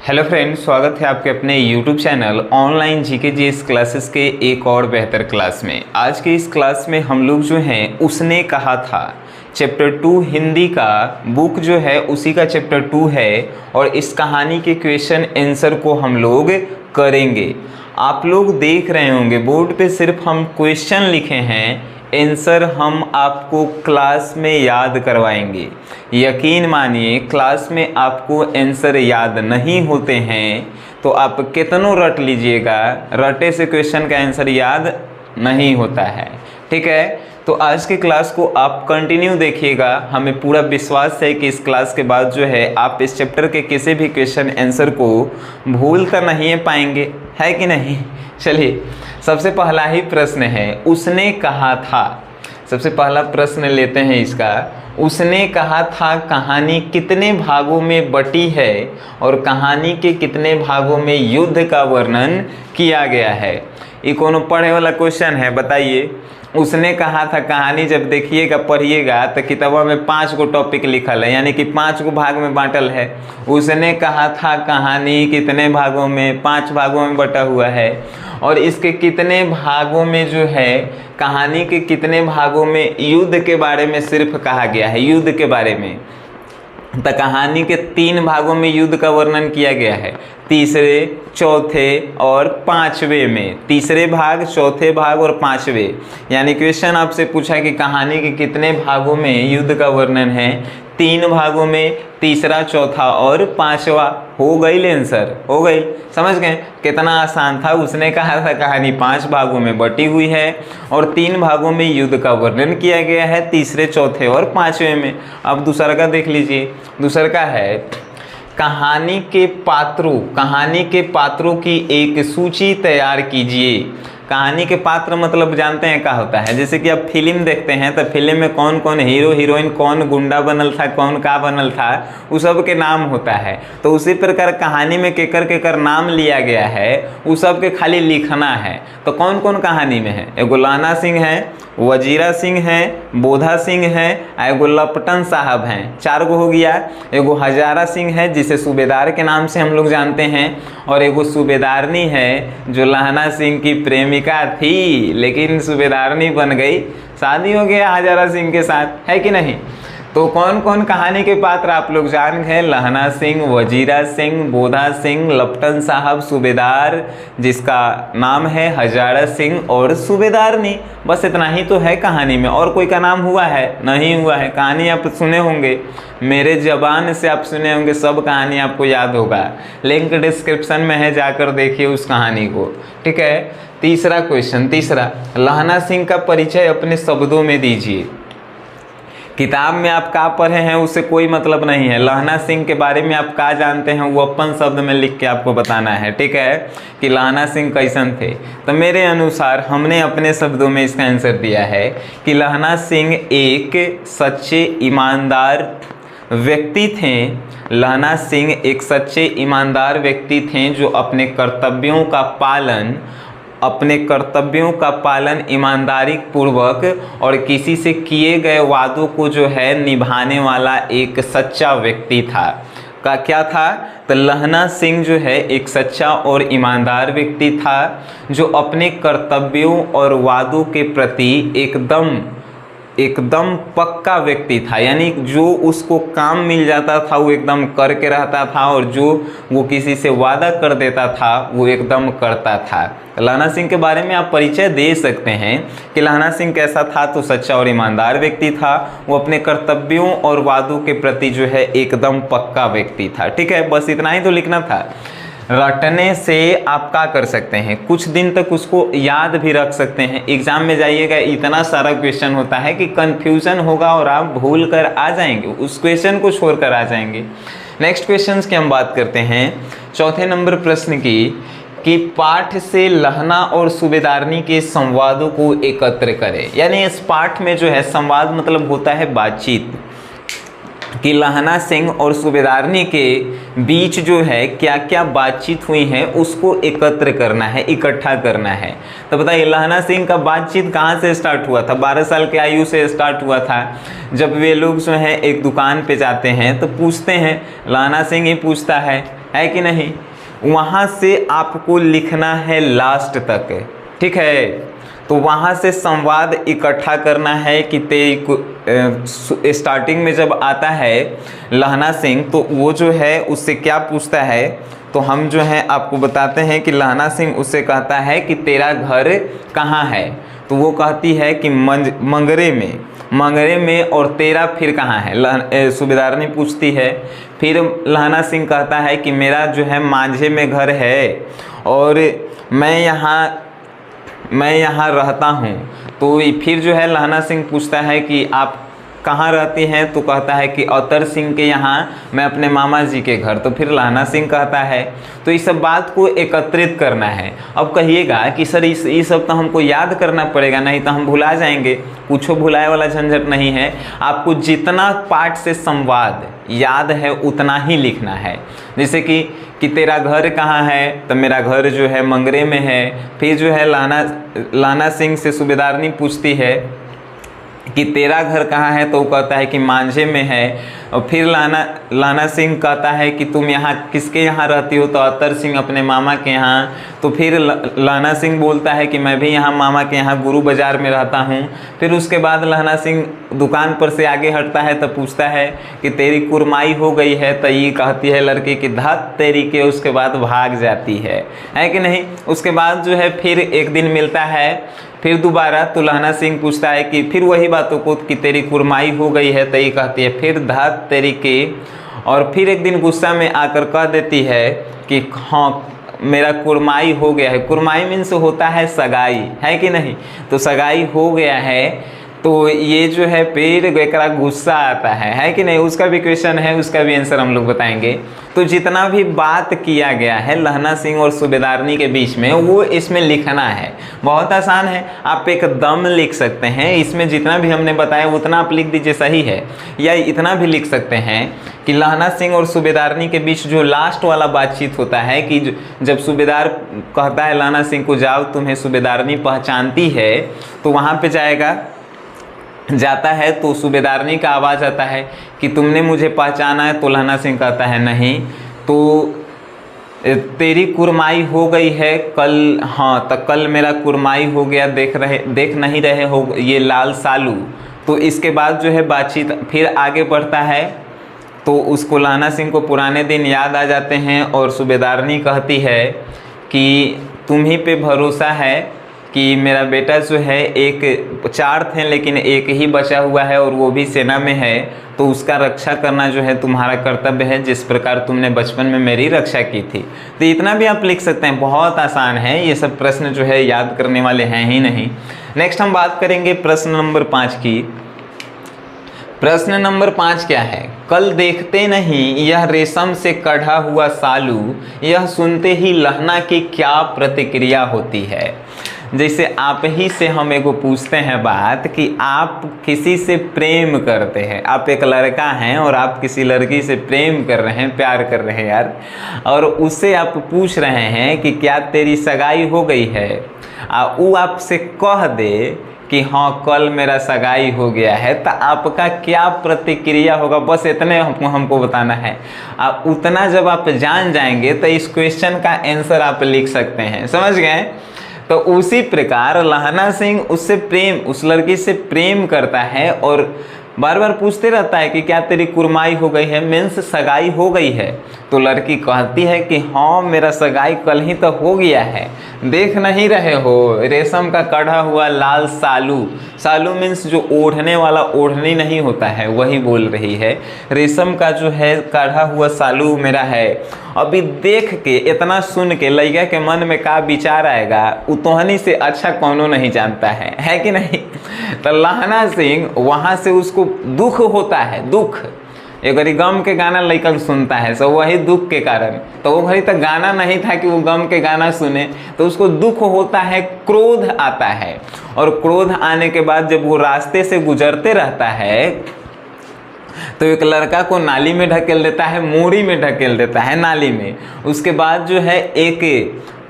Hello friends, स्वागत है आपके अपने YouTube channel online GK GS classes के एक और बेहतर क्लास में। आज के इस क्लास में हम लोग जो हैं उसने कहा था चैप्टर 2 हिंदी का बुक जो है उसी का चैप्टर 2 है और इस कहानी के क्वेश्चन आंसर को हम लोग करेंगे। आप लोग देख रहे होंगे बोर्ड पे सिर्फ हम क्वेश्चन लिखे हैं, आंसर हम आपको क्लास में याद करवाएंगे। यकीन मानिए क्लास में आपको आंसर याद नहीं होते हैं तो आप कितनों रट लीजिएगा, रटे से क्वेश्चन का आंसर याद नहीं होता है। ठीक है, तो आज के क्लास को आप कंटिन्यू देखिएगा। हमें पूरा विश्वास है कि इस क्लास के बाद जो है आप इस चैप्टर के किसी भी क्वेश्चन आंसर को भूल कर नहीं पाएंगे, है कि नहीं। चलिए, सबसे पहला ही प्रश्न है, उसने कहा था। सबसे पहला प्रश्न लेते हैं इसका। उसने कहा था कहानी कितने भागों में बटी है और कहानी के कितने भागों में युद्ध का वर्णन किया गया है। ये कौन पढ़े वाला क्वेश्चन है, बताइए। उसने कहा था कहानी जब देखिएगा पढ़िएगा तो किताबों में 5 गो टॉपिक लिखल है, यानी कि 5 गो भाग में बांटल है। उसने कहा था कहानी कितने भागों में, 5 भागों में बटा हुआ है और इसके कितने भागों में जो है, कहानी के कितने भागों में युद्ध के बारे में सिर्फ कहा गया है, युद्ध के बारे में। तो कहानी के 3 भागों में युद्ध का वर्णन किया गया है, तीसरे, चौथे और 5वें में। तीसरे भाग, चौथे भाग और 5वें। यानी क्वेश्चन आपसे पूछा कि कहानी के कितने भागों में युद्ध का वर्णन है, 3 भागों में, तीसरा, चौथा और 5वां। हो गई आंसर, हो गई। समझ गए कितना आसान था। उसने कहा था कहानी 5 भागों में बटी हुई है और 3 भागों में युद्ध का वर्णन किया गया है, तीसरे, चौथे और 5वें में। अब दूसरा का देख लीजिए। दूसरा का है कहानी के पात्रों की एक सूची तैयार कीजिए। कहानी के पात्र मतलब जानते हैं क्या होता है। जैसे कि आप फिल्म देखते हैं तो फिल्म में कौन कौन हीरो हीरोइन, कौन गुंडा बनल था, कौन का बनल था, उस सब के नाम होता है। तो उसी प्रकार कहानी में केकर नाम लिया गया है, उस सब के खाली लिखना है। तो कौन कौन कहानी में है, एगो लाना सिंह है, वजीरा सिंह है, बोधा सिंह है, एगो लपटन साहब हैं, 4 गो हो गया। एगो हजारा सिंह है जिसे सूबेदार के नाम से हम लोग जानते हैं, और एगो सूबेदारनी है जो लहना सिंह की प्रेमिका थी लेकिन सूबेदारनी बन गई, शादी हो गया हजारा सिंह के साथ, है कि नहीं। तो कौन कौन कहानी के पात्र आप लोग जान गए, लहना सिंह, वजीरा सिंह, बोधा सिंह, लपटन साहब, सूबेदार जिसका नाम है हजारा सिंह और सूबेदारनी। बस इतना ही तो है कहानी में। और कोई का नाम हुआ है? नहीं हुआ है। कहानी आप सुने होंगे, मेरे जबान से आप सुने होंगे, सब कहानी आपको याद होगा। लिंक डिस्क्रिप्शन में है, जाकर देखिए उस कहानी को। ठीक है, तीसरा क्वेश्चन। तीसरा, लहना सिंह का परिचय अपने शब्दों में दीजिए। किताब में आप क्या पढ़े हैं उससे कोई मतलब नहीं है। लहना सिंह के बारे में आप क्या जानते हैं वो अपन शब्द में लिख के आपको बताना है। ठीक है, कि लहना सिंह कैसन थे। तो मेरे अनुसार हमने अपने शब्दों में इसका आंसर दिया है कि लहना सिंह एक सच्चे ईमानदार व्यक्ति थे। लहना सिंह एक सच्चे ईमानदार व्यक्ति थे जो अपने कर्तव्यों का पालन ईमानदारी पूर्वक और किसी से किए गए वादों को जो है निभाने वाला एक सच्चा व्यक्ति था। का क्या था? तो लहना सिंह जो है एक सच्चा और ईमानदार व्यक्ति था जो अपने कर्तव्यों और वादों के प्रति एकदम पक्का व्यक्ति था। यानी जो उसको काम मिल जाता था वो एकदम करके रहता था और जो वो किसी से वादा कर देता था वो एकदम करता था। लहना सिंह के बारे में आप परिचय दे सकते हैं कि लहना सिंह कैसा था, तो सच्चा और ईमानदार व्यक्ति था। वो अपने कर्तव्यों और वादों के प्रति जो है एकदम पक्का व्यक्ति था। ठीक है, बस इतना ही तो लिखना था। रटने से आप क्या कर सकते हैं, कुछ दिन तक उसको याद भी रख सकते हैं। एग्जाम में जाइएगा इतना सारा क्वेश्चन होता है कि कंफ्यूजन होगा और आप भूल कर आ जाएंगे, उस क्वेश्चन को छोड़कर आ जाएंगे। नेक्स्ट क्वेश्चन की हम बात करते हैं चौथे नंबर प्रश्न की, कि पाठ से लहना और सूबेदारनी के संवादों को एकत्र करें। यानी इस पाठ में जो है संवाद मतलब होता है बातचीत, कि लहना सिंह और सूबेदारनी के बीच जो है क्या क्या बातचीत हुई है उसको एकत्र करना है, इकट्ठा करना है। तो बताइए लहना सिंह का बातचीत कहाँ से स्टार्ट हुआ था? 12 साल की आयु से स्टार्ट हुआ था, जब वे लोग जो हैं एक दुकान पे जाते हैं तो पूछते हैं, लहना सिंह ही पूछता है है कि नहीं। वहाँ से आपको लिखना है लास्ट तक, ठीक है। तो वहाँ से संवाद इकट्ठा करना है कि स्टार्टिंग में जब आता है लहना सिंह तो वो जो है उससे क्या पूछता है, तो हम जो है आपको बताते हैं कि लहना सिंह उससे कहता है कि तेरा घर कहाँ है। तो वो कहती है कि मंगरे में और तेरा फिर कहाँ है। सूबेदारनी पूछती है, फिर लहना सिंह कहता है कि मेरा जो है मांझे में घर है और मैं यहाँ रहता हूँ। तो फिर जो है लहना सिंह पूछता है कि आप कहाँ रहती हैं, तो कहता है कि अतर सिंह के यहाँ, मैं अपने मामा जी के घर। तो फिर लहना सिंह कहता है, तो इस सब बात को एकत्रित करना है। अब कहिएगा कि सर ये सब तो हमको याद करना पड़ेगा, नहीं तो हम भुला जाएंगे। कुछ भुलाए वाला झंझट नहीं है, आपको जितना पाठ से संवाद याद है उतना ही लिखना है। जैसे कि तेरा घर कहाँ है, तो मेरा घर जो है मंगरे में है। फिर जो है लहना सिंह से सूबेदारनी पूछती है कि तेरा घर कहाँ है, तो वो कहता है कि मांझे में है। और फिर लहना सिंह कहता है कि तुम यहाँ किसके यहाँ रहती हो, तो अतर सिंह अपने मामा के यहाँ। तो फिर लहना सिंह बोलता है कि मैं भी यहाँ मामा के यहाँ गुरु बाजार में रहता हूँ। फिर उसके बाद लहना सिंह दुकान पर से आगे हटता है तो पूछता है कि तेरी कुरमाई हो गई है, तो ये कहती है लड़की की धत तेरी के, उसके बाद भाग जाती है कि नहीं। उसके बाद जो है फिर एक दिन मिलता है फिर दोबारा, तो लहना सिंह पूछता है कि फिर वही बातों को कि तेरी कुरमाई हो गई है, तो ये कहती है फिर धत तेरी के। और फिर एक दिन गुस्सा में आकर कह देती है कि हाँ मेरा कुरमाई हो गया है। कुरमाई मीन्स होता है सगाई, है कि नहीं। तो सगाई हो गया है, तो ये जो है फिर एक गुस्सा आता है कि नहीं। उसका भी क्वेश्चन है, उसका भी आंसर हम लोग बताएंगे। तो जितना भी बात किया गया है लहना सिंह और सूबेदारनी के बीच में, वो इसमें लिखना है। बहुत आसान है, आप एकदम लिख सकते हैं। इसमें जितना भी हमने बताया उतना आप लिख दीजिए, सही है। या इतना भी लिख सकते हैं कि लहना सिंह और सूबेदारनी के बीच जो लास्ट वाला बातचीत होता है कि जब सूबेदार कहता है लहना सिंह को, जाओ तुम्हें सूबेदारनी पहचानती है, तो वहाँ पे जाता है तो सूबेदारनी का आवाज़ आता है कि तुमने मुझे पहचाना है। तो लहना सिंह कहता है नहीं। तो तेरी कुरमाई हो गई है कल, हाँ तो कल मेरा कुरमाई हो गया, देख नहीं रहे हो ये लाल सालू। तो इसके बाद जो है बातचीत फिर आगे बढ़ता है, तो उसको लहना सिंह को पुराने दिन याद आ जाते हैं और सूबेदारनी कहती है कि तुम ही पे भरोसा है कि मेरा बेटा जो है, 4 थे लेकिन एक ही बचा हुआ है और वो भी सेना में है, तो उसका रक्षा करना जो है तुम्हारा कर्तव्य है, जिस प्रकार तुमने बचपन में मेरी रक्षा की थी। तो इतना भी आप लिख सकते हैं, बहुत आसान है। ये सब प्रश्न जो है याद करने वाले हैं ही नहीं। नेक्स्ट हम बात करेंगे प्रश्न नंबर 5 की। प्रश्न नंबर 5 क्या है, कल देखते नहीं यह रेशम से कढ़ा हुआ सालू, यह सुनते ही लहना की क्या प्रतिक्रिया होती है। जैसे आप ही से हम एगो पूछते हैं बात कि आप किसी से प्रेम करते हैं, आप एक लड़का हैं और आप किसी लड़की से प्रेम कर रहे हैं, प्यार कर रहे हैं यार, और उससे आप पूछ रहे हैं कि क्या तेरी सगाई हो गई है। वो आपसे कह दे कि हाँ कल मेरा सगाई हो गया है, तो आपका क्या प्रतिक्रिया होगा, बस इतने हमको बताना है। उतना जब आप जान जाएंगे तो इस क्वेश्चन का आंसर आप लिख सकते हैं, समझ गए। तो उसी प्रकार लहना सिंह उस लड़की से प्रेम करता है और बार बार पूछते रहता है कि क्या तेरी कुरमाई हो गई है, मीन्स सगाई हो गई है। तो लड़की कहती है कि हाँ मेरा सगाई कल ही तो हो गया है, देख नहीं रहे हो रेशम का कढ़ा हुआ लाल सालू। सालू मीन्स जो ओढ़ने वाला ओढ़नी नहीं होता है, वही बोल रही है। रेशम का जो है कढ़ा हुआ सालू मेरा है। अभी देख के इतना सुन के लड़का के मन में का विचार आएगा, उतोहनी से अच्छा कौनो नहीं जानता है कि नहीं। तो लहना सिंह वहाँ से उसको दुख होता है, दुख एक बारी गम के गाना लड़का सुनता है, सो वही दुख के कारण। तो वो घड़ी तक गाना नहीं था कि वो गम के गाना सुने, तो उसको दुख होता है, क्रोध आता है। और क्रोध आने के बाद जब वो रास्ते से गुजरते रहता है तो एक लड़का को नाली में ढकेल देता है, मोरी में ढकेल देता है नाली में। उसके बाद जो है एक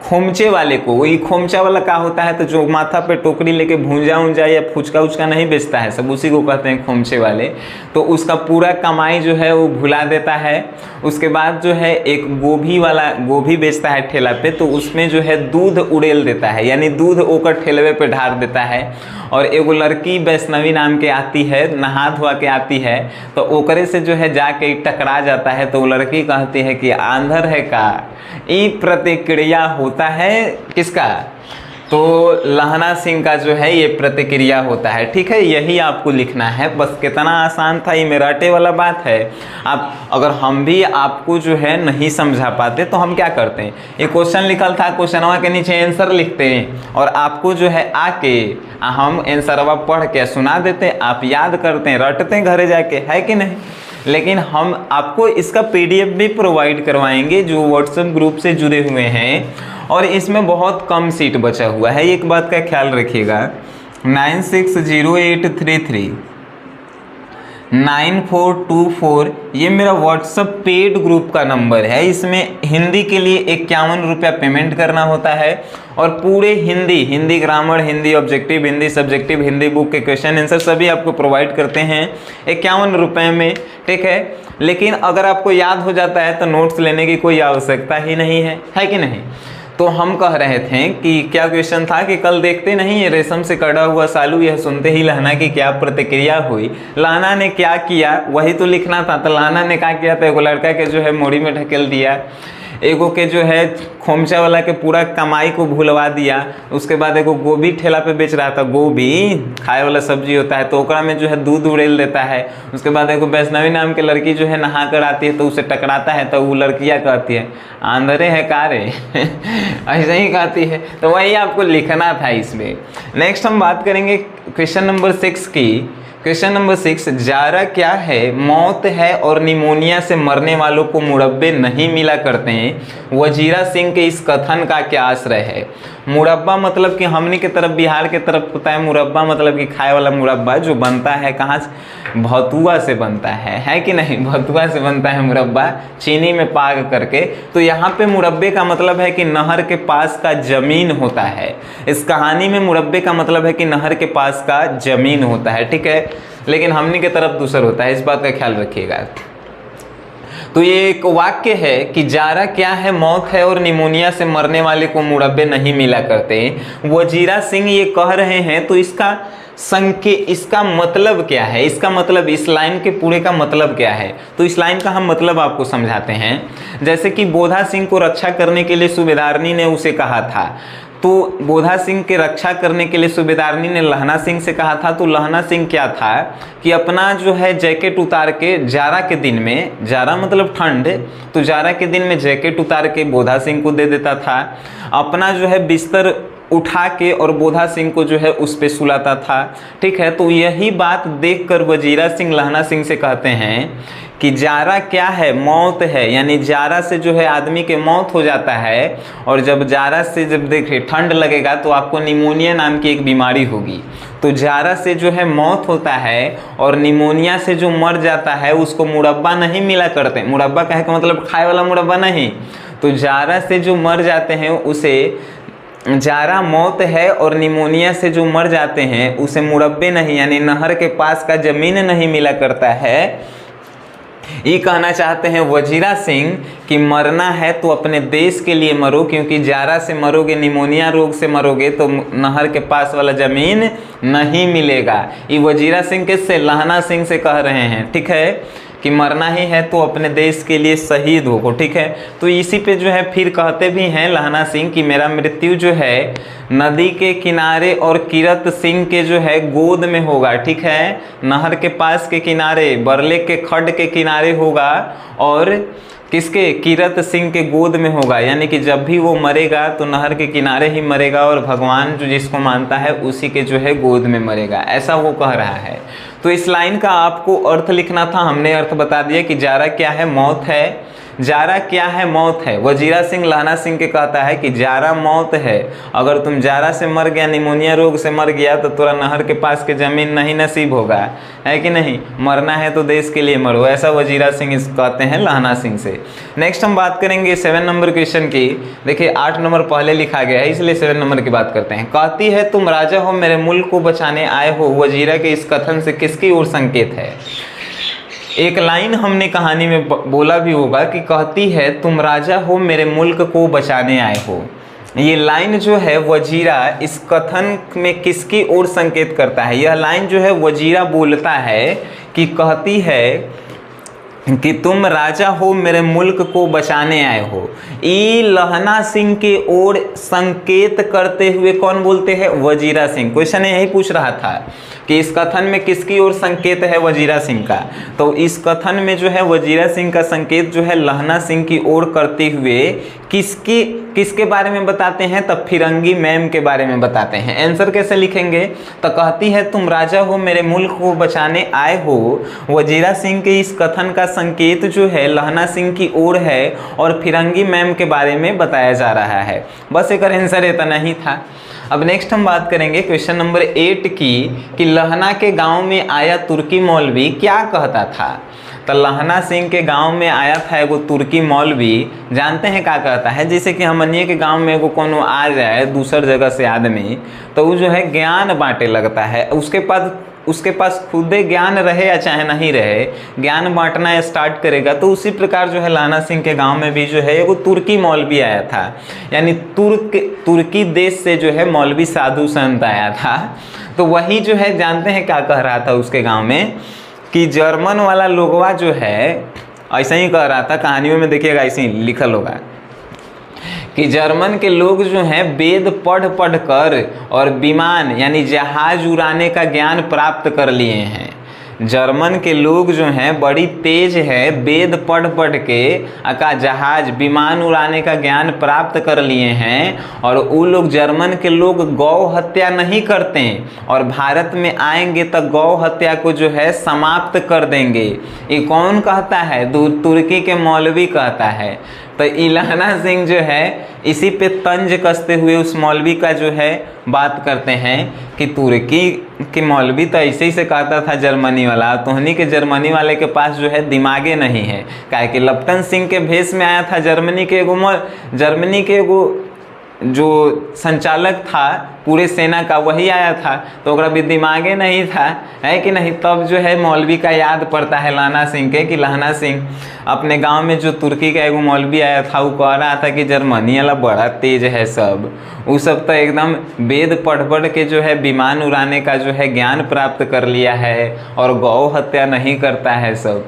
खोमचे वाले को, वही खोमचा वाला क्या होता है, तो जो माथा पे टोकरी लेके भूंजा उंजा या फुचका उचका नहीं बेचता है, सब उसी को कहते हैं खोमचे वाले। तो उसका पूरा कमाई जो है वो भुला देता है। उसके बाद जो है एक गोभी वाला गोभी बेचता है ठेला पे, तो उसमें जो है दूध उड़ेल देता है, यानी दूध ओकर ठेलवे पे ढार देता है। और एगो लड़की वैष्णवी नाम के आती है, नहा धोआ के आती है, तो ओकरे से जो है जाके टकरा जाता है। तो वो लड़की कहती है कि आंधर है का, ई प्रतिक्रिया होता है किसका, तो लहना सिंह का जो है ये प्रतिक्रिया होता है। ठीक है, यही आपको लिखना है, बस कितना आसान था, ये मेराटे वाला बात है। आप अगर हम भी आपको जो है नहीं समझा पाते तो हम क्या करते हैं, ये क्वेश्चन लिखल था, क्वेश्चनवा के नीचे आंसर लिखते हैं और आपको जो है आके हम आंसरवा पढ़ के सुना देते हैं, आप याद करते हैं, रटते हैं घरे जाके, है कि नहीं। लेकिन हम आपको इसका PDF भी प्रोवाइड करवाएंगे जो व्हाट्सएप ग्रुप से जुड़े हुए हैं, और इसमें बहुत कम सीट बचा हुआ है, एक बात का ख्याल रखिएगा। 9608339424 ये मेरा व्हाट्सएप पेड ग्रुप का नंबर है। इसमें हिंदी के लिए 51 रुपया पेमेंट करना होता है और पूरे Hindi grammar, Hindi objective, Hindi subjective, Hindi book के क्वेश्चन आंसर सभी आपको प्रोवाइड करते हैं 51 रुपये में। ठीक है, लेकिन अगर आपको याद हो जाता है तो नोट्स लेने की कोई आवश्यकता ही नहीं है कि नहीं। तो हम कह रहे थे कि क्या क्वेश्चन था कि कल देखते नहीं है रेशम से कड़ा हुआ सालू, यह सुनते ही लहना की क्या प्रतिक्रिया हुई, लहना ने क्या किया, वही तो लिखना था। तो लहना ने क्या किया, तो एगो लड़का के जो है मोड़ी में ढकेल दिया, एगो के जो है खोमचा वाला के पूरा कमाई को भूलवा दिया। उसके बाद एगो गोभी ठेला पे बेच रहा था, गोभी खाए वाला सब्जी होता है, तो ओकरा में जो है दूध उड़ेल देता है। उसके बाद एगो वैष्णवी नाम की लड़की जो है नहा कर आती है, तो उसे टकराता है, तो वो लड़कियाँ कहती है आंधरे है कारे ऐसे ही कहती है। तो वही आपको लिखना था इसमें। नेक्स्ट हम बात करेंगे क्वेश्चन नंबर 6 की। क्वेश्चन नंबर 6, जारा क्या है, मौत है और निमोनिया से मरने वालों को मुरब्बे नहीं मिला करते हैं। वजीरा सिंह के इस कथन का क्या आश्रय है। मुरब्बा मतलब कि हमने के तरफ, बिहार के तरफ होता है मुरब्बा, मतलब कि खाए वाला मुरब्बा जो बनता है कहाँ से, भतुआ से बनता है कि नहीं, भतुआ से बनता है मुरब्बा, चीनी में पाग करके। तो यहाँ पे मुरब्बे का मतलब है कि नहर के पास का जमीन होता है। इस कहानी में मुरब्बे का मतलब है कि नहर के पास का जमीन होता है। ठीक है, लेकिन हमने के तरफ दूसर होता है, इस बात का ख्याल रखिएगा। तो ये एक वाक्य है कि जारा क्या है, मौत है और निमोनिया से मरने वाले को मुरब्बे नहीं मिला करते। वजीरा सिंह ये कह रहे हैं, तो इसका मतलब क्या है, इसका मतलब इस लाइन के पूरे का मतलब क्या है। तो इस लाइन का हम मतलब आपको समझाते हैं। जैसे कि बोधा सिंह को रक्षा करने के लिए सूबेदारनी ने उसे कहा था, तो बोधा सिंह के रक्षा करने के लिए सूबेदारनी ने लहना सिंह से कहा था। तो लहना सिंह क्या था कि अपना जो है जैकेट उतार के जारा के दिन में, जारा मतलब ठंड, तो जारा के दिन में जैकेट उतार के बोधा सिंह को दे देता था। अपना जो है बिस्तर उठा के और बोधा सिंह को जो है उस पे सुलाता था। ठीक है, तो यही बात देखकर वजीरा सिंह लहना सिंह से कहते हैं कि जारा क्या है, मौत है, यानी जारा से जो है आदमी के मौत हो जाता है। और जब जारा से जब देखिए ठंड लगेगा तो आपको निमोनिया नाम की एक बीमारी होगी। तो जारा से जो है मौत होता है और निमोनिया से जो मर जाता है उसको मुरब्बा नहीं मिला करते। मुरब्बा कहे का मतलब खाए वाला मुरब्बा नहीं। तो जारा से जो मर जाते हैं उसे जारा मौत है और निमोनिया से जो मर जाते हैं उसे मुरब्बे नहीं, यानी नहर के पास का जमीन नहीं मिला करता है। ये कहना चाहते हैं वजीरा सिंह कि मरना है तो अपने देश के लिए मरो, क्योंकि जारा से मरोगे, निमोनिया रोग से मरोगे तो नहर के पास वाला जमीन नहीं मिलेगा। ये वजीरा सिंह किससे, लहना सिंह से कह रहे हैं। ठीक है, कि मरना ही है तो अपने देश के लिए शहीद हो। ठीक है, तो इसी पे जो है फिर कहते भी हैं लहना सिंह कि मेरा मृत्यु जो है नदी के किनारे और किरत सिंह के जो है गोद में होगा। ठीक है, नहर के पास के किनारे, बरले के खड्ड के किनारे होगा और किसके, किरत सिंह के गोद में होगा। यानी कि जब भी वो मरेगा तो नहर के किनारे ही मरेगा और भगवान जो जिसको मानता है उसी के जो है गोद में मरेगा, ऐसा वो कह रहा है। तो इस लाइन का आपको अर्थ लिखना था, हमने अर्थ बता दिया कि जारा क्या है, मौत है, जारा क्या है? मौत है। वजीरा सिंह लहना सिंह के कहता है कि जारा मौत है, अगर तुम जारा से मर गया, निमोनिया रोग से मर गया तो तुरा नहर के पास के जमीन नहीं नसीब होगा, है कि नहीं? मरना है तो देश के लिए मरो, ऐसा वजीरा सिंह कहते हैं लहना सिंह से। नेक्स्ट हम बात करेंगे 7 नंबर क्वेश्चन की। देखिए 8 नंबर पहले लिखा गया है, इसलिए 7 नंबर की बात करते हैं। कहती है तुम राजा हो मेरे मुल्क को बचाने आए हो, वजीरा के इस कथन से किसकी ओर संकेत है? एक लाइन हमने कहानी में बोला भी होगा कि कहती है तुम राजा हो मेरे मुल्क को बचाने आए हो। ये लाइन जो है वजीरा इस कथन में किसकी ओर संकेत करता है? यह लाइन जो है वजीरा बोलता है कि कहती है कि तुम राजा हो मेरे मुल्क को बचाने आए हो। ई लहना सिंह के ओर संकेत करते हुए कौन बोलते हैं? वजीरा सिंह। क्वेश्चन यही पूछ रहा था कि इस कथन में किसकी ओर संकेत है? वजीरा सिंह का। तो इस कथन में जो है वजीरा सिंह का संकेत जो है लहना सिंह की ओर करते हुए किसके बारे में बताते हैं? तब फिरंगी मैम के बारे में बताते हैं। आंसर कैसे लिखेंगे? तो कहती है तुम राजा हो मेरे मुल्क को बचाने आए हो, वजीरा सिंह के इस कथन का संकेत जो है लहना सिंह की ओर है और फिरंगी मैम के बारे में बताया जा रहा है। बस एक आंसर इतना ही था। अब नेक्स्ट हम बात करेंगे क्वेश्चन नंबर 8 की कि लहना के गांव में आया तुर्की मौलवी क्या कहता था? तो लहना सिंह के गांव में आया था एगो तुर्की मौलवी, जानते हैं क्या कहता है? जैसे कि हमनिए के गांव में एगो कोनो आ जाए दूसर जगह से आदमी, तो वो जो है ज्ञान बांटे लगता है। उसके पास खुदे ज्ञान रहे या चाहे नहीं रहे, ज्ञान बांटना स्टार्ट करेगा। तो उसी प्रकार जो है लहना सिंह के गांव में भी जो है एगो तुर्की मौलवी आया था, यानी तुर्की देश से जो है मौलवी साधु संत आया था। तो वही जो है जानते हैं क्या कह रहा था उसके गांव में कि जर्मन वाला लोगवा जो है ऐसा ही कह रहा था, कहानियों में देखिएगा ऐसे ही लिखल होगा कि जर्मन के लोग जो हैं वेद पढ़ कर और विमान यानी जहाज उड़ाने का ज्ञान प्राप्त कर लिए हैं। जर्मन के लोग जो हैं बड़ी तेज है, वेद पढ़ के जहाज विमान उड़ाने का ज्ञान प्राप्त कर लिए हैं। और वो लोग जर्मन के लोग गौ हत्या नहीं करते और भारत में आएंगे तो गौ हत्या को जो है समाप्त कर देंगे। ये कौन कहता है? तुर्की के मौलवी कहता है। तो लहना सिंह जो है इसी पे तंज कसते हुए उस मौलवी का जो है बात करते हैं कि तुर्की के मौलवी तो ऐसे ही से कहता था जर्मनी वाला, तोहनी के जर्मनी वाले के पास जो है दिमागे नहीं है। काहे कि लप्टन सिंह के भेष में आया था जर्मनी के एगो जो संचालक था पूरे सेना का, वही आया था, तो ओकरा भी दिमागे नहीं था, है कि नहीं? तब जो है मौलवी का याद पड़ता है लहना सिंह के कि लहना सिंह अपने गांव में जो तुर्की का एगो मौलवी आया था वो कह रहा था कि जर्मनी वाला बड़ा तेज है, वो सब तो एकदम वेद पढ़ के जो है विमान उड़ाने का जो है ज्ञान प्राप्त कर लिया है और गौ हत्या नहीं करता है सब,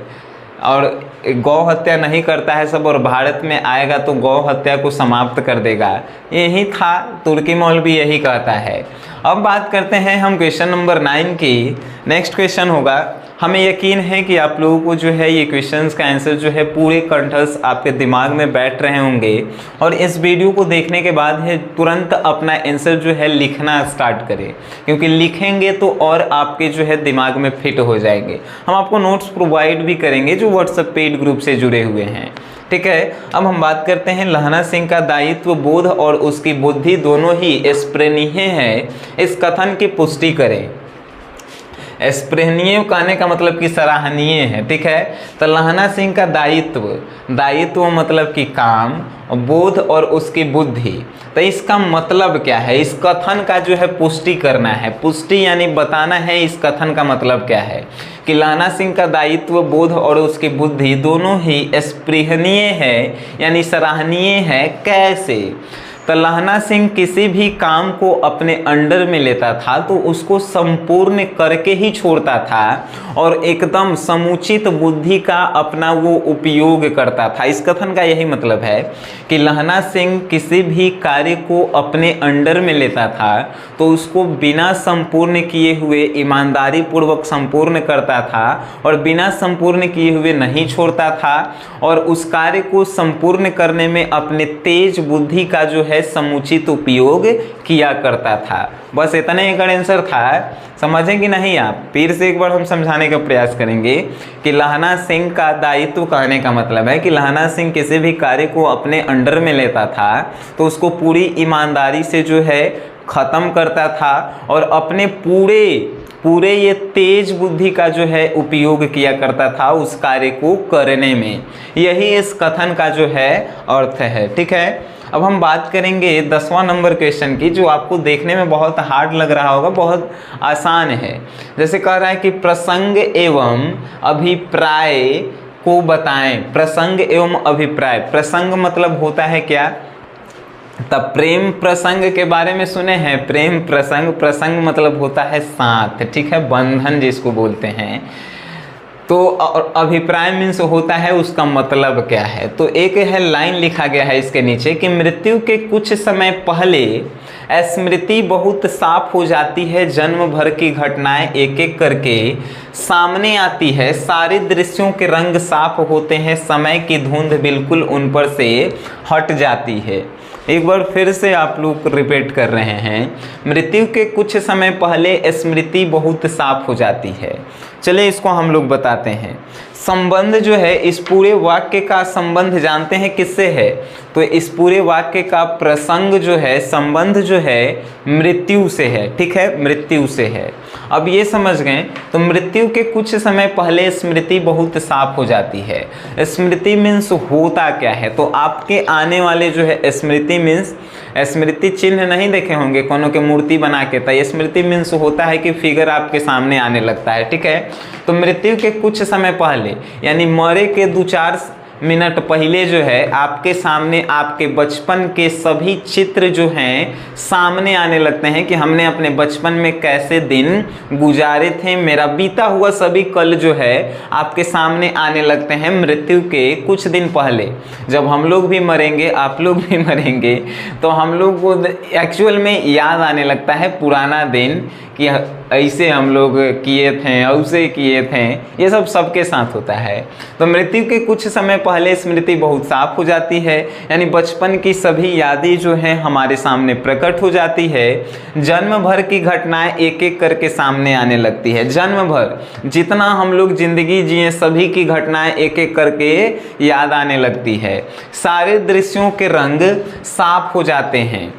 और गौ हत्या नहीं करता है सब, और भारत में आएगा तो गौ हत्या को समाप्त कर देगा। यही था, तुर्की मौलवी यही कहता है। अब बात करते हैं हम क्वेश्चन नंबर 9 की। नेक्स्ट क्वेश्चन होगा, हमें यकीन है कि आप लोगों को जो है ये क्वेश्चंस का आंसर जो है पूरे कंठस्थ आपके दिमाग में बैठ रहे होंगे और इस वीडियो को देखने के बाद है तुरंत अपना आंसर जो है लिखना स्टार्ट करें, क्योंकि लिखेंगे तो और आपके जो है दिमाग में फिट हो जाएंगे। हम आपको नोट्स प्रोवाइड भी करेंगे जो व्हाट्सएप पेड ग्रुप से जुड़े हुए हैं, ठीक है। अब हम बात करते हैं लहना सिंह का दायित्व, बोध और उसकी बुद्धि दोनों ही स्प्रेनीय है, इस कथन की पुष्टि करें। स्प्रेनीय कहने का मतलब कि सराहनीय है, ठीक है। तो लहना सिंह का दायित्व मतलब कि काम, बोध और उसकी बुद्धि, तो इसका मतलब क्या है? इस कथन का जो है पुष्टि करना है। पुष्टि यानी बताना है इस कथन का मतलब क्या है कि लहना सिंह का दायित्व, बोध और उसकी बुद्धि दोनों ही स्पृहनीय है यानी सराहनीय है। कैसे? तो लहना सिंह किसी भी काम को अपने अंडर में लेता था तो उसको संपूर्ण करके ही छोड़ता था और एकदम समुचित बुद्धि का अपना वो उपयोग करता था। इस कथन का यही मतलब है कि लहना सिंह किसी भी कार्य को अपने अंडर में लेता था तो उसको बिना संपूर्ण किए हुए ईमानदारी पूर्वक संपूर्ण करता था और बिना संपूर्ण किए हुए नहीं छोड़ता था, और उस कार्य को संपूर्ण करने में अपने तेज बुद्धि का जो है है समुचित उपयोग किया करता था। बस इतना ही का आंसर था। समझें कि नहीं आप? फिर से एक बार हम समझाने का प्रयास करेंगे कि लहना सिंह का दायित्व कहने का मतलब है कि लहना सिंह किसी भी कार्य को अपने अंडर में लेता था तो उसको पूरी ईमानदारी से जो है ख़त्म करता था और अपने पूरे ये तेज बुद्धि का जो है उपयोग किया करता था उस कार्य को करने में। यही इस कथन का जो है अर्थ है। ठीक है, अब हम बात करेंगे 10वां नंबर क्वेश्चन की, जो आपको देखने में बहुत हार्ड लग रहा होगा, बहुत आसान है। जैसे कह रहा है कि प्रसंग एवं अभिप्राय को बताएं। प्रसंग एवं अभिप्राय, प्रसंग मतलब होता है क्या? तब प्रेम प्रसंग के बारे में सुने हैं? प्रेम प्रसंग, प्रसंग मतलब होता है साथ, ठीक है, बंधन जिसको बोलते हैं। तो अभिप्राय मीन्स होता है उसका मतलब क्या है। तो एक है लाइन लिखा गया है इसके नीचे कि मृत्यु के कुछ समय पहले स्मृति बहुत साफ हो जाती है, जन्म भर की घटनाएं एक एक करके सामने आती है, सारे दृश्यों के रंग साफ होते हैं, समय की धुंध बिल्कुल उन पर से हट जाती है। एक बार फिर से आप लोग रिपीट कर रहे हैं, मृत्यु के कुछ समय पहले स्मृति बहुत साफ हो जाती है। चलिए इसको हम लोग बताते हैं। संबंध जो है, इस पूरे वाक्य का संबंध जानते हैं किससे है? तो इस पूरे वाक्य का प्रसंग जो है, संबंध जो है मृत्यु से है। ठीक है, मृत्यु से है। अब ये समझ गए, तो मृत्यु के कुछ समय पहले स्मृति बहुत साफ हो जाती है। स्मृति मीन्स होता क्या है? तो आपके आने वाले जो है स्मृति मीन्स, स्मृति चिन्ह नहीं देखे होंगे कोनो के मूर्ति बना के, तो स्मृति मीन्स होता है कि फिगर आपके सामने आने लगता है। ठीक है, तो मृत्यु के कुछ समय पहले यानी मरे के 2-4 मिनट पहले जो है आपके सामने आपके बचपन के सभी चित्र जो हैं सामने आने लगते हैं कि हमने अपने बचपन में कैसे दिन गुजारे थे। मेरा बीता हुआ सभी कल जो है आपके सामने आने लगते हैं मृत्यु के कुछ दिन पहले। जब हम लोग भी मरेंगे, आप लोग भी मरेंगे, तो हम लोग को एक्चुअल में याद आने लगता है पुराना दिन कि ऐसे हम लोग किए थे, ऐसे किए थे। ये सब सबके साथ होता है। तो मृत्यु के कुछ समय पहले स्मृति बहुत साफ हो जाती है, यानी बचपन की सभी यादें जो हैं हमारे सामने प्रकट हो जाती है। जन्म भर की घटनाएं एक एक करके सामने आने लगती है। जन्म भर जितना हम लोग जिंदगी जिए सभी की घटनाएं एक एक करके याद आने लगती है। सारे दृश्यों के रंग साफ हो जाते हैं।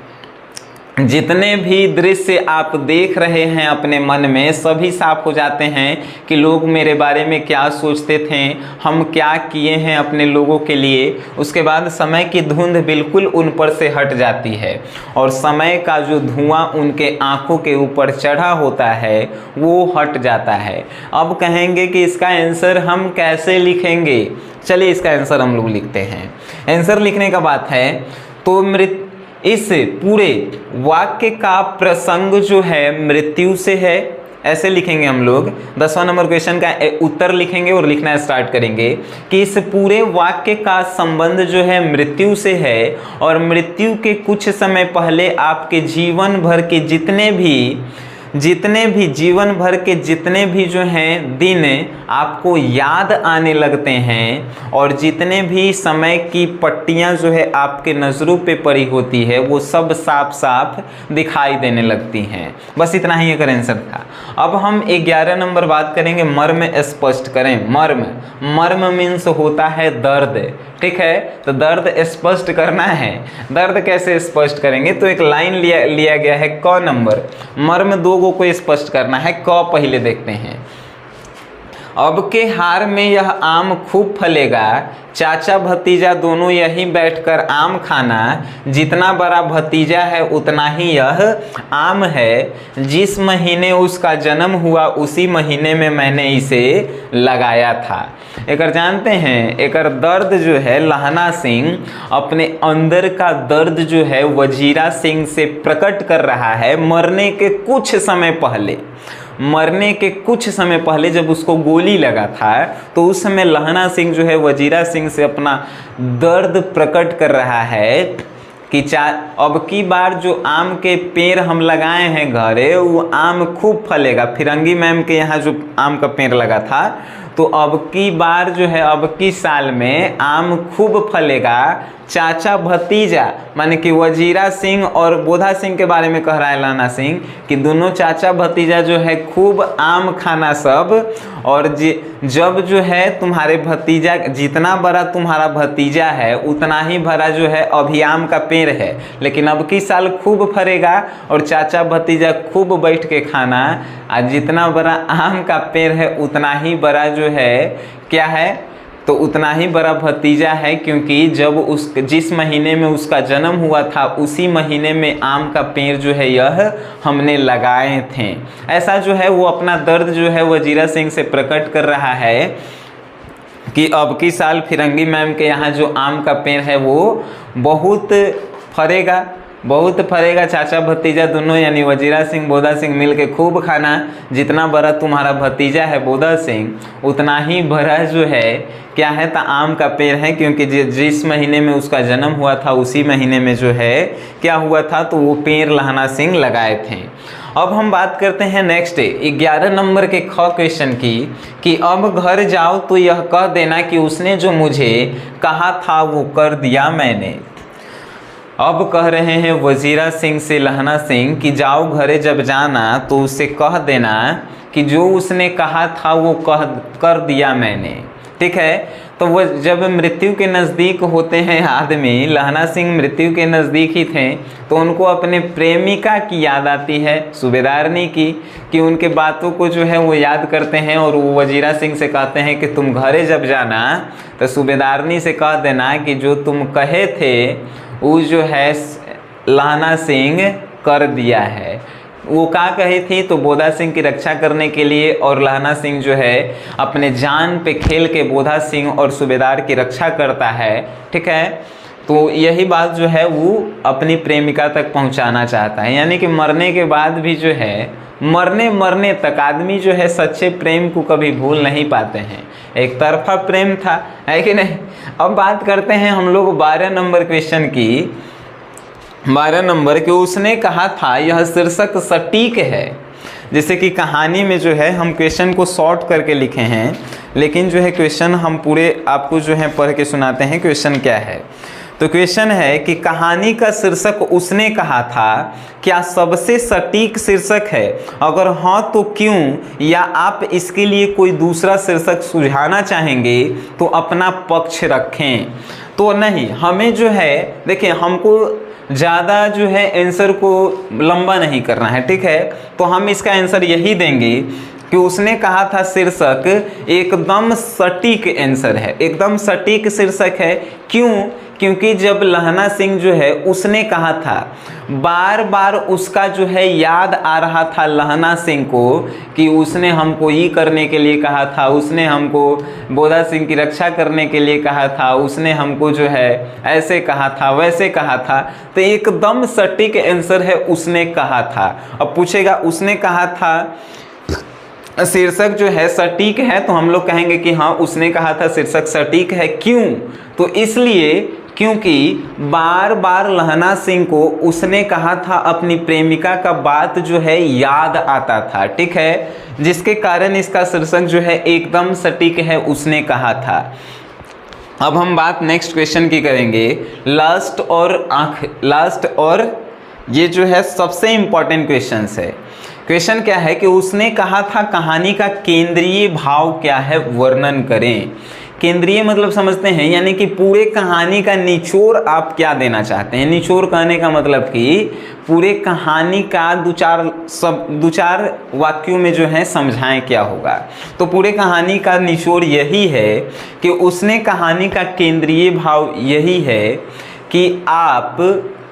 जितने भी दृश्य आप देख रहे हैं अपने मन में सभी साफ हो जाते हैं कि लोग मेरे बारे में क्या सोचते थे, हम क्या किए हैं अपने लोगों के लिए। उसके बाद समय की धुंध बिल्कुल उन पर से हट जाती है और समय का जो धुआं उनके आंखों के ऊपर चढ़ा होता है वो हट जाता है। अब कहेंगे कि इसका आंसर हम कैसे लिखेंगे? चलिए इसका आंसर हम लोग लिखते हैं। आंसर लिखने का बात है तो इस पूरे वाक्य का प्रसंग जो है मृत्यु से है, ऐसे लिखेंगे हम लोग। 10वां नंबर क्वेश्चन का उत्तर लिखेंगे और लिखना स्टार्ट करेंगे कि इस पूरे वाक्य का संबंध जो है मृत्यु से है और मृत्यु के कुछ समय पहले आपके जीवन भर के जितने भी जीवन भर के जितने भी जो हैं दिन आपको याद आने लगते हैं और जितने भी समय की पट्टियां जो है आपके नज़रों पे पड़ी होती है वो सब साफ साफ दिखाई देने लगती हैं। बस इतना ही एक आंसर था। अब हम 11 नंबर बात करेंगे, मर्म स्पष्ट करें। मर्म मीन्स होता है दर्द। ठीक है, तो दर्द स्पष्ट करना है। दर्द कैसे स्पष्ट करेंगे? तो एक लाइन लिया गया है क नंबर। मर्म 2 को स्पष्ट करना है। क पहले देखते हैं। अब के हार में यह आम खूब फलेगा, चाचा भतीजा दोनों यहीं बैठकर आम खाना, जितना बड़ा भतीजा है उतना ही यह आम है, जिस महीने उसका जन्म हुआ उसी महीने में मैंने इसे लगाया था। एकर जानते हैं, एकर दर्द जो है लहना सिंह अपने अंदर का दर्द जो है वजीरा सिंह से प्रकट कर रहा है। मरने के कुछ समय पहले जब उसको गोली लगा था तो उस समय लहना सिंह जो है वजीरा सिंह से अपना दर्द प्रकट कर रहा है कि अब की बार जो आम के पेड़ हम लगाए हैं घरे वो आम खूब फलेगा। फिरंगी मैम के यहाँ जो आम का पेड़ लगा था तो अब की बार जो है अब की साल में आम खूब फलेगा, चाचा भतीजा, माने कि वजीरा सिंह और बोधा सिंह के बारे में कह रहा है लहना सिंह कि दोनों चाचा भतीजा जो है खूब आम खाना सब, और जब जो है तुम्हारे भतीजा, जितना बड़ा तुम्हारा भतीजा है उतना ही बड़ा जो है अभी आम का पेड़ है, लेकिन अब की साल खूब फरेगा और चाचा भतीजा खूब बैठ के खाना, और जितना बड़ा आम का पेड़ है उतना ही बड़ा जो है क्या है, तो उतना ही बड़ा भतीजा है, क्योंकि जब जिस महीने में उसका जन्म हुआ था उसी महीने में आम का पेड़ जो है यह हमने लगाए थे। ऐसा जो है वो अपना दर्द जो है वजीरा सिंह से प्रकट कर रहा है कि अब की साल फिरंगी मैम के यहाँ जो आम का पेड़ है वो बहुत फरेगा, बहुत फरेगा। चाचा भतीजा दोनों यानी वजीरा सिंह बोधा सिंह मिल के खूब खाना, जितना बड़ा तुम्हारा भतीजा है बोधा सिंह उतना ही बड़ा जो है क्या है, तो आम का पेड़ है, क्योंकि जिस महीने में उसका जन्म हुआ था उसी महीने में जो है क्या हुआ था, तो वो पेड़ लहना सिंह लगाए थे। अब हम बात करते हैं नेक्स्ट 11 नंबर के ख क्वेश्चन की, कि अब घर जाओ तो यह कह देना कि उसने जो मुझे कहा था वो कर दिया मैंने। अब कह रहे हैं वजीरा सिंह से लहना सिंह कि जाओ घरे जब जाना तो उसे कह देना कि जो उसने कहा था वो कर दिया मैंने। ठीक है, तो वो जब मृत्यु के नज़दीक होते हैं आदमी, लहना सिंह मृत्यु के नज़दीक ही थे, तो उनको अपने प्रेमिका की याद आती है, सूबेदारनी की, कि उनके बातों को जो है वो याद करते हैं, और वो वजीरा सिंह से कहते हैं कि तुम घरे जब जाना तो सूबेदारनी से कह देना कि जो तुम कहे थे वो जो है लहना सिंह कर दिया है। वो क्या कही थी, तो बोधा सिंह की रक्षा करने के लिए, और लहना सिंह जो है अपने जान पे खेल के बोधा सिंह और सूबेदार की रक्षा करता है। ठीक है, तो यही बात जो है वो अपनी प्रेमिका तक पहुंचाना चाहता है, यानी कि मरने के बाद भी जो है मरने तक आदमी जो है सच्चे प्रेम को कभी भूल नहीं पाते हैं। एक तरफा प्रेम था, है कि नहीं। अब बात करते हैं हम लोग 12 नंबर क्वेश्चन की। 12 नंबर के उसने कहा था, यह शीर्षक सटीक है। जैसे कि कहानी में जो है हम क्वेश्चन को शॉर्ट करके लिखे हैं, लेकिन जो है क्वेश्चन हम पूरे आपको जो है पढ़ के सुनाते हैं क्वेश्चन क्या है। तो क्वेश्चन है कि कहानी का शीर्षक उसने कहा था क्या सबसे सटीक शीर्षक है? अगर हाँ तो क्यों, या आप इसके लिए कोई दूसरा शीर्षक सुझाना चाहेंगे तो अपना पक्ष रखें। तो नहीं, हमें जो है देखिए, हमको ज़्यादा जो है आंसर को लंबा नहीं करना है। ठीक है, तो हम इसका आंसर यही देंगे कि उसने कहा था शीर्षक एकदम सटीक आंसर है, एकदम सटीक शीर्षक है। क्यों? क्योंकि जब लहना सिंह जो है उसने कहा था, बार बार उसका जो है याद आ रहा था लहना सिंह को कि उसने हमको ये करने के लिए कहा था, उसने हमको बोधा सिंह की रक्षा करने के लिए कहा था, उसने हमको जो है ऐसे कहा था वैसे कहा था। तो एकदम सटीक आंसर है उसने कहा था। अब पूछेगा उसने कहा था शीर्षक जो है सटीक है, तो हम लोग कहेंगे कि हाँ उसने कहा था शीर्षक सटीक है। क्यों? तो इसलिए क्योंकि बार बार लहना सिंह को उसने कहा था अपनी प्रेमिका का बात जो है याद आता था। ठीक है, जिसके कारण इसका शीर्षक जो है एकदम सटीक है उसने कहा था। अब हम बात नेक्स्ट क्वेश्चन की करेंगे, लास्ट और ये जो है सबसे इंपॉर्टेंट क्वेश्चन है। क्वेश्चन क्या है कि उसने कहा था कहानी का केंद्रीय भाव क्या है, वर्णन करें। केंद्रीय मतलब समझते हैं, यानी कि पूरे कहानी का निचोड़ आप क्या देना चाहते हैं। निचोड़ कहने का मतलब कि पूरे कहानी का दो चार वाक्यों में जो है समझाएं क्या होगा। तो पूरे कहानी का निचोड़ यही है कि उसने कहानी का केंद्रीय भाव यही है कि आप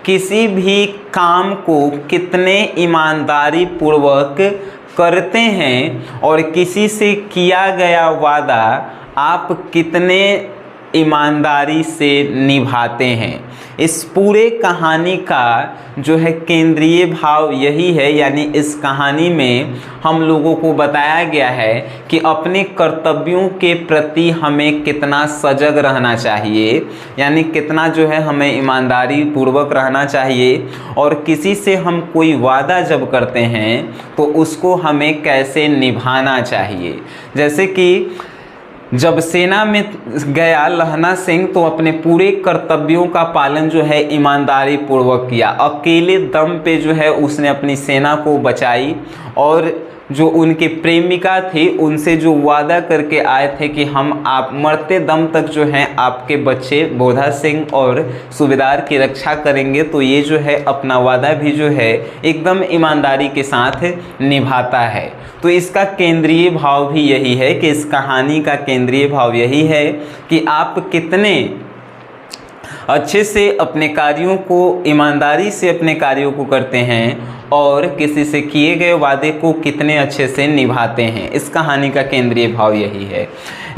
किसी भी काम को कितने ईमानदारी पूर्वक करते हैं और किसी से किया गया वादा आप कितने ईमानदारी से निभाते हैं। इस पूरे कहानी का जो है केंद्रीय भाव यही है, यानी इस कहानी में हम लोगों को बताया गया है कि अपने कर्तव्यों के प्रति हमें कितना सजग रहना चाहिए, यानी कितना जो है हमें ईमानदारी पूर्वक रहना चाहिए, और किसी से हम कोई वादा जब करते हैं तो उसको हमें कैसे निभाना चाहिए। जैसे कि जब सेना में गया लहना सिंह तो अपने पूरे कर्तव्यों का पालन जो है ईमानदारी पूर्वक किया। अकेले दम पे जो है उसने अपनी सेना को बचाई और जो उनके प्रेमिका थी उनसे जो वादा करके आए थे कि हम आप मरते दम तक जो हैं आपके बच्चे बोधा सिंह और सूबेदार की रक्षा करेंगे, तो ये जो है अपना वादा भी जो है एकदम ईमानदारी के साथ निभाता है। तो इसका केंद्रीय भाव भी यही है कि इस कहानी का केंद्रीय भाव यही है कि आप कितने अच्छे से अपने कार्यों को, ईमानदारी से अपने कार्यों को करते हैं और किसी से किए गए वादे को कितने अच्छे से निभाते हैं। इस कहानी का केंद्रीय भाव यही है।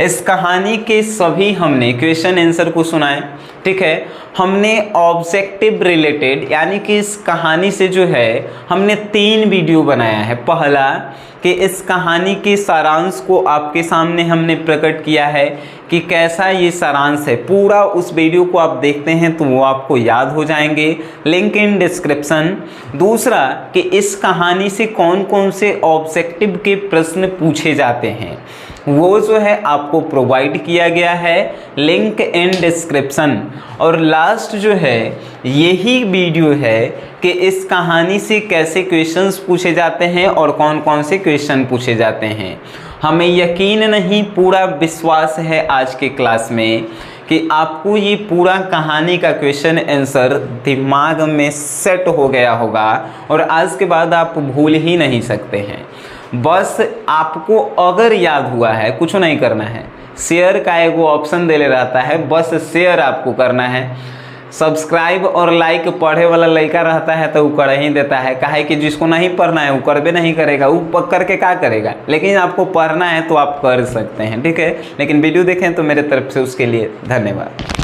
इस कहानी के सभी हमने क्वेश्चन आंसर को सुनाए, ठीक है। हमने ऑब्जेक्टिव रिलेटेड यानी कि इस कहानी से जो है हमने 3 वीडियो बनाया है। पहला कि इस कहानी के सारांश को आपके सामने हमने प्रकट किया है कि कैसा ये सारांश है। पूरा उस वीडियो को आप देखते हैं तो वो आपको याद हो जाएंगे, लिंक इन डिस्क्रिप्शन। दूसरा कि इस कहानी से कौन कौन से ऑब्जेक्टिव के प्रश्न पूछे जाते हैं वो जो है आपको प्रोवाइड किया गया है, लिंक इन डिस्क्रिप्शन। और लास्ट जो है यही वीडियो है कि इस कहानी से कैसे क्वेश्चंस पूछे जाते हैं और कौन कौन से क्वेश्चन पूछे जाते हैं। हमें यकीन नहीं, पूरा विश्वास है आज के क्लास में कि आपको ये पूरा कहानी का क्वेश्चन आंसर दिमाग में सेट हो गया होगा और आज के बाद आप भूल ही नहीं सकते हैं। बस आपको अगर याद हुआ है, कुछ नहीं करना है, शेयर का एक वो ऑप्शन दे ले रहता है, बस शेयर आपको करना है। सब्सक्राइब और लाइक पढ़े वाला लड़का रहता है तो वो कर ही देता है, काहे कि जिसको नहीं पढ़ना है वो करबे नहीं करेगा, वो करके क्या करेगा। लेकिन आपको पढ़ना है तो आप कर सकते हैं, ठीक है। लेकिन वीडियो देखें तो मेरे तरफ से उसके लिए धन्यवाद।